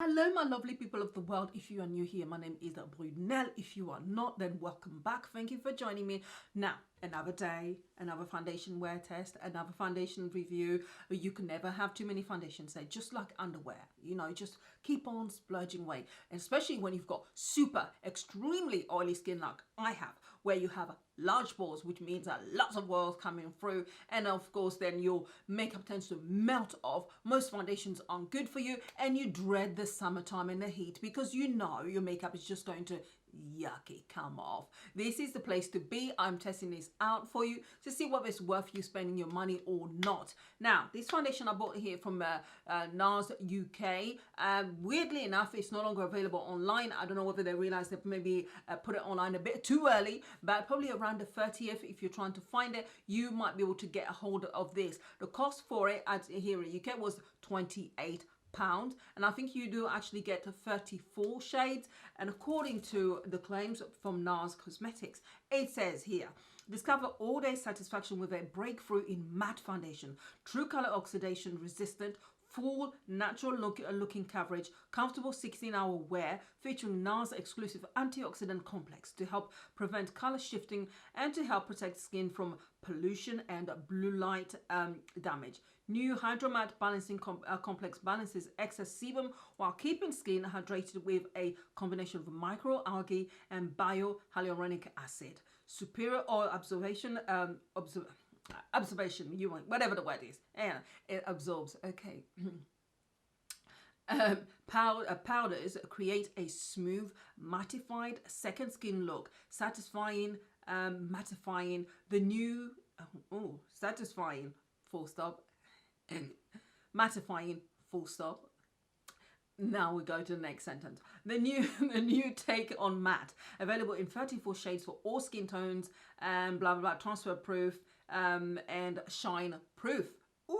Hello my lovely people of the world. If you are new here, my name is Brunel. If you are not, then welcome back. Thank you for joining me. Now, another day, another foundation wear test, another foundation review. You can never have too many foundations. They're just like underwear, you know, just keep on splurging away. And especially when you've got super extremely oily skin like I have, where you have large pores, which means that lots of oils coming through, and of course then your makeup tends to melt off. Most foundations aren't good for you, and you dread the summertime and the heat because you know your makeup is just going to yucky come off. This is the place to be. I'm testing this out for you to see whether it's worth you spending your money or not. Now, this foundation I bought here from Nars UK. Weirdly enough, it's no longer available online. I don't know whether they realized they've maybe put it online a bit too early, but probably around the 30th, if you're trying to find it, you might be able to get a hold of this. The cost for it here in the UK was £28, and I think you do actually get 34 shades. And according to the claims from Nars Cosmetics, it says here, discover all-day satisfaction with a breakthrough in matte foundation, true color oxidation resistant, full natural looking coverage, comfortable 16-hour wear, featuring Nars exclusive antioxidant complex to help prevent color shifting and to help protect skin from pollution and blue light damage. New Hydromat balancing complex balances excess sebum while keeping skin hydrated with a combination of microalgae and biohyaluronic acid. Superior oil absorption, you want whatever the word is, and it absorbs. Okay. Powders create a smooth mattified second skin look, satisfying, mattifying. The new satisfying full stop and mattifying full stop. Now we go to the next sentence. The new take on matte, available in 34 shades for all skin tones, and blah blah blah, transfer proof and shine proof. Ooh,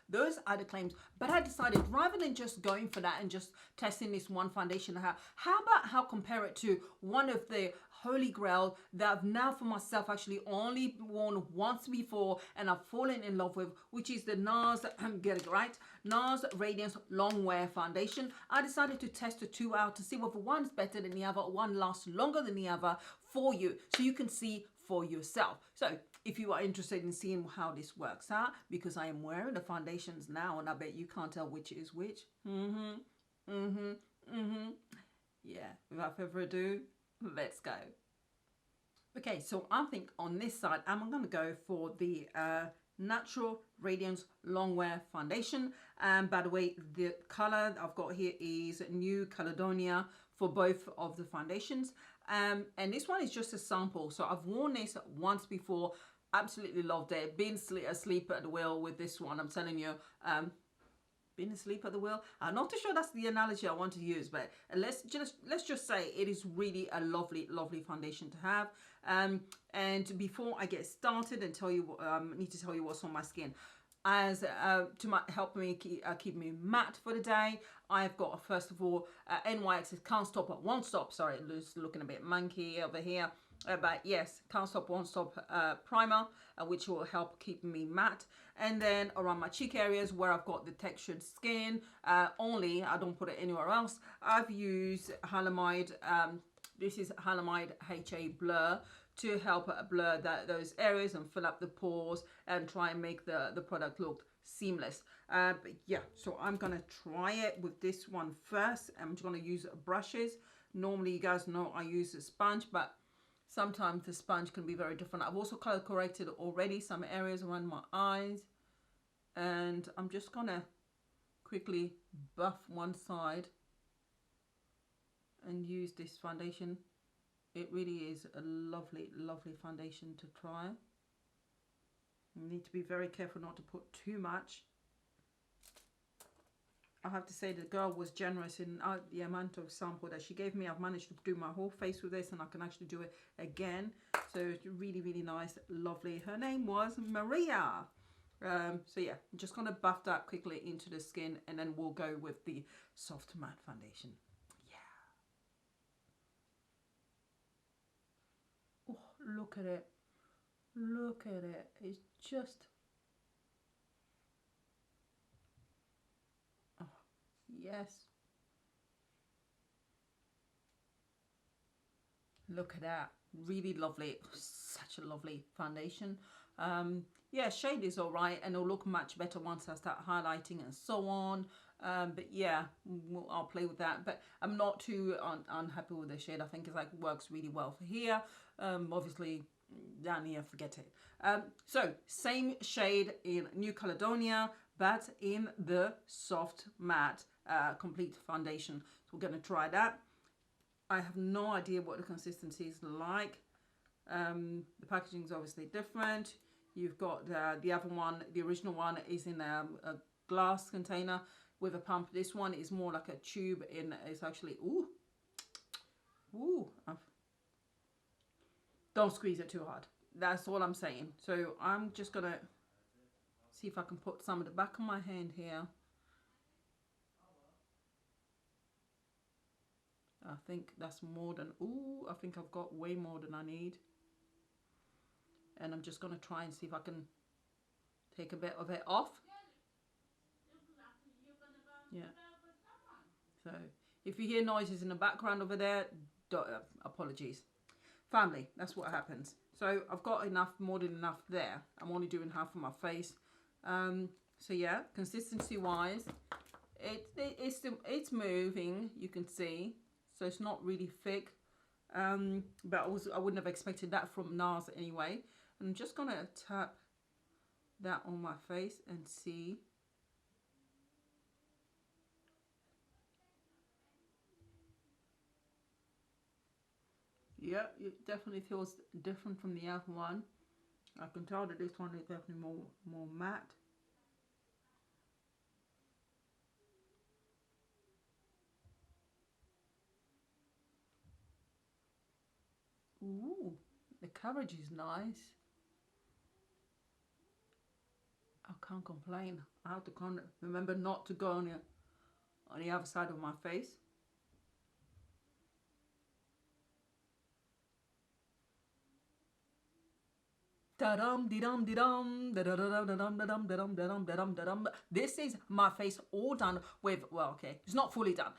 those are the claims. But I decided, rather than just going for that and just testing this one foundation, how about compare it to one of the holy grail that I've now for myself actually only worn once before and I've fallen in love with, which is the Nars, get it right, Nars Radiant Longwear foundation. I decided to test the two out to see whether one's better than the other, one lasts longer than the other for you, so you can see for yourself. So if you are interested in seeing how this works out, because I am wearing the foundations now and I bet you can't tell which is which. Yeah, without further ado, let's go. Okay, so I think on this side, I'm going to go for the Natural Radiance Longwear foundation. And by the way, the color I've got here is New Caledonia for both of the foundations. And this one is just a sample. So I've worn this once before, absolutely loved it. Been asleep at the wheel with this one, I'm telling you. Been asleep at the wheel. I'm not too sure that's the analogy I want to use, but let's just say it is really a lovely foundation to have. And before I get started and tell you, need to tell you what's on my skin. As to help me keep me matte for the day, I've got first of all NYX's Can't Stop at One Stop. Sorry, it's looking a bit manky over here. But yes, Can't Stop One Stop primer, which will help keep me matte. And then around my cheek areas where I've got the textured skin, only, I don't put it anywhere else, I've used Halamide, this is Halamide HA Blur, to help blur those areas and fill up the pores and try and make the product look seamless. But yeah, so I'm gonna try it with this one first. I'm just gonna use brushes. Normally, you guys know I use a sponge, but sometimes the sponge can be very different. I've also color corrected already some areas around my eyes, and I'm just gonna quickly buff one side and use this foundation. It really is a lovely foundation to try. You need to be very careful not to put too much. I have to say the girl was generous in the amount of sample that she gave me. I've managed to do my whole face with this, and I can actually do it again. So it's really nice, lovely. Her name was Maria. So yeah, I'm just gonna buff that quickly into the skin, and then we'll go with the soft matte foundation. Oh, look at it. Look at it. It's just... Oh, yes. Look at that, really lovely. Such a lovely foundation. Yeah, shade is all right, and it'll look much better once I start highlighting and so on. But yeah, I'll play with that, but I'm not too unhappy with the shade. I think it's like works really well for here. Obviously down here, forget it. So same shade in New Caledonia, but in the Soft Matte Complete foundation. So we're going to try that. I have no idea what the consistency is like. The packaging is obviously different. You've got the other one, the original one is in a glass container with a pump. This one is more like a tube in, it's actually, don't squeeze it too hard. That's all I'm saying. So I'm just gonna see if I can put some of the back of my hand here. I think that's more than, I think I've got way more than I need. And I'm just gonna try and see if I can take a bit of it off. Yeah. So if you hear noises in the background over there, apologies. Family, that's what happens. So I've got enough, more than enough there. I'm only doing half of my face. So yeah, consistency wise, it's moving, you can see. So it's not really thick. But I wouldn't have expected that from Nars anyway. And I'm just gonna tap that on my face and see. Yeah, it definitely feels different from the other one. I can tell that this one is definitely more matte. Ooh, the coverage is nice. I can't complain. I have to remember not to go on the other side of my face. This is my face all done with, well, okay, it's not fully done.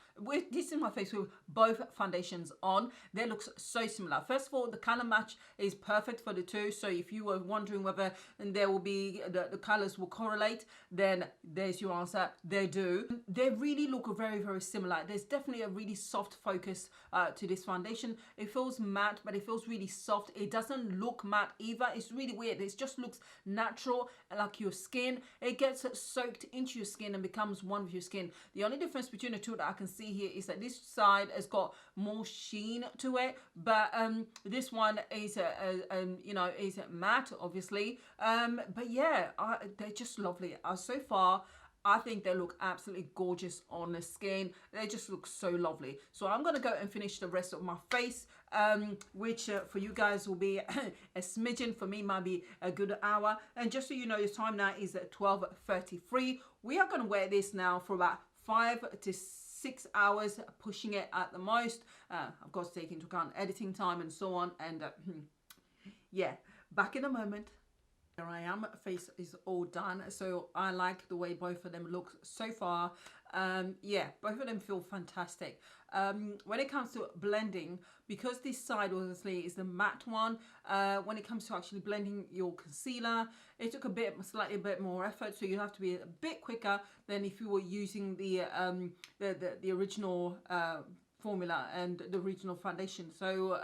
This is my face with both foundations on. They look so similar. First of all, the color match is perfect for the two. So if you were wondering whether there will be, the colors will correlate, then there's your answer. They do. They really look very, very similar. There's definitely a really soft focus to this foundation. It feels matte, but it feels really soft. It doesn't look matte either. It's really weird. It just looks natural, like your skin. It gets soaked into your skin and becomes one with your skin. The only difference between the two that I can see here is that this side has got more sheen to it, but this one is you know, is matte, obviously. But yeah, they're just lovely. So far, I think they look absolutely gorgeous on the skin. They just look so lovely. So I'm going to go and finish the rest of my face, which for you guys will be a smidgen. For me, might be a good hour. And just so you know, the time now is at 12:33. We are going to wear this now for about 5 to 6 hours, pushing it at the most. Of course, taking into account editing time and so on. And yeah, back in a moment. There I am, face is all done. So I like the way both of them look so far. Yeah, both of them feel fantastic. When it comes to blending, because this side obviously is the matte one, when it comes to actually blending your concealer, it took slightly a bit more effort. So you have to be a bit quicker than if you were using the original formula and the original foundation. So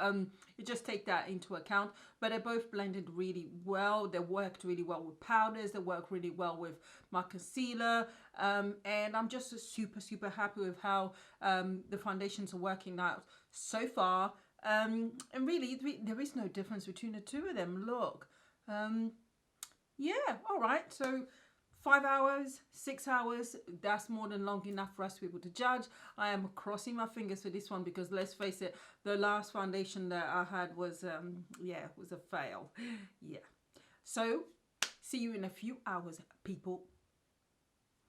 you just take that into account. But they both blended really well. They worked really well with powders. They work really well with my concealer. And I'm just super happy with how the foundations are working out so far. And really, there is no difference between the two of them. Look. Yeah, all right. So 5 hours, 6 hours, that's more than long enough for us to be able to judge. I am crossing my fingers for this one because let's face it, the last foundation that I had was, yeah, was a fail. Yeah. So, see you in a few hours, people.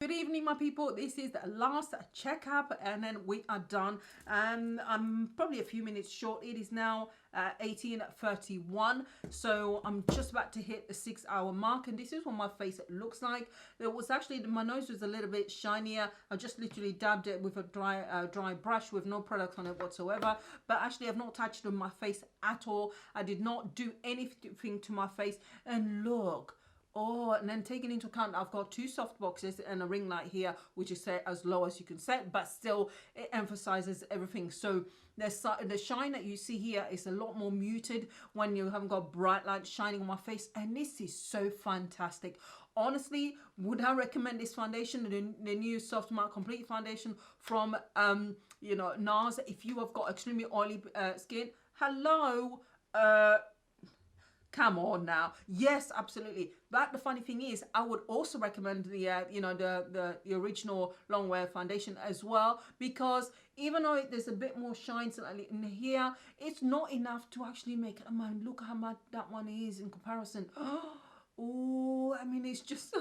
Good evening, my people. This is the last checkup and then we are done. I'm probably a few minutes short. It is now 18:31, so I'm just about to hit the 6-hour mark, and this is what my face looks like. It was actually, my nose was a little bit shinier. I just literally dabbed it with a dry brush with no product on it whatsoever, but actually I've not touched on my face at all. I did not do anything to my face, and look. Oh, and then taking into account I've got 2 soft boxes and a ring light here, which is set as low as you can set, but still it emphasizes everything. So the shine that you see here is a lot more muted when you haven't got bright light shining on my face, and this is so fantastic. Honestly, would I recommend this foundation, the new Soft Matte Complete foundation from you know, Nars, if you have got extremely oily skin? Hello, come on now. Yes, absolutely. But the funny thing is, I would also recommend the you know, the original Longwear foundation as well, because even though there's a bit more shine slightly in here, it's not enough to actually make it. Man, look how much that one is in comparison. Oh, I mean, it's just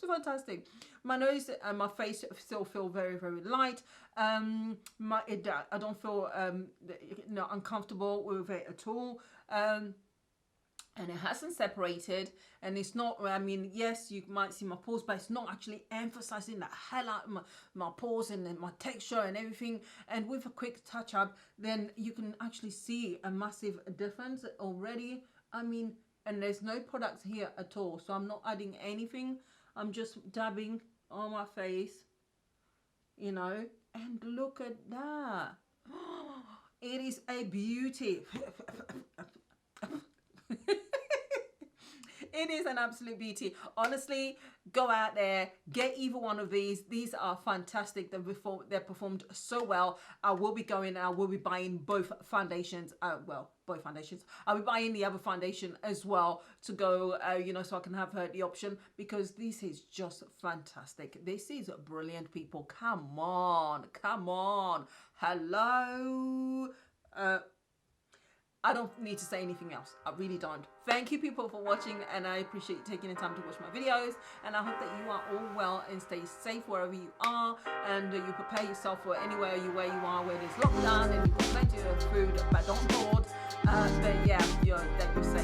fantastic. My nose and my face still feel very, very light. I don't feel you know, uncomfortable with it at all. And it hasn't separated, and it's not, I mean, yes, you might see my pores, but it's not actually emphasizing the hell out of my pores and then my texture and everything. And with a quick touch up, then you can actually see a massive difference already. I mean, and there's no products here at all, so I'm not adding anything. I'm just dabbing on my face, you know, and look at that. It is a beauty. It is an absolute beauty. Honestly, go out there, get either one of these. These are fantastic. They're performed so well. I will be going, I will be buying both foundations. Well, both foundations. I'll be buying the other foundation as well to go, you know, so I can have the option, because this is just fantastic. This is brilliant, people. Come on, come on. Hello. I don't need to say anything else. I really don't. Thank you, people, for watching, and I appreciate you taking the time to watch my videos, and I hope that you are all well and stay safe wherever you are, and you prepare yourself for anywhere where you are, where there's lockdown and you've got plenty of food but don't hoard. But yeah, that you're safe.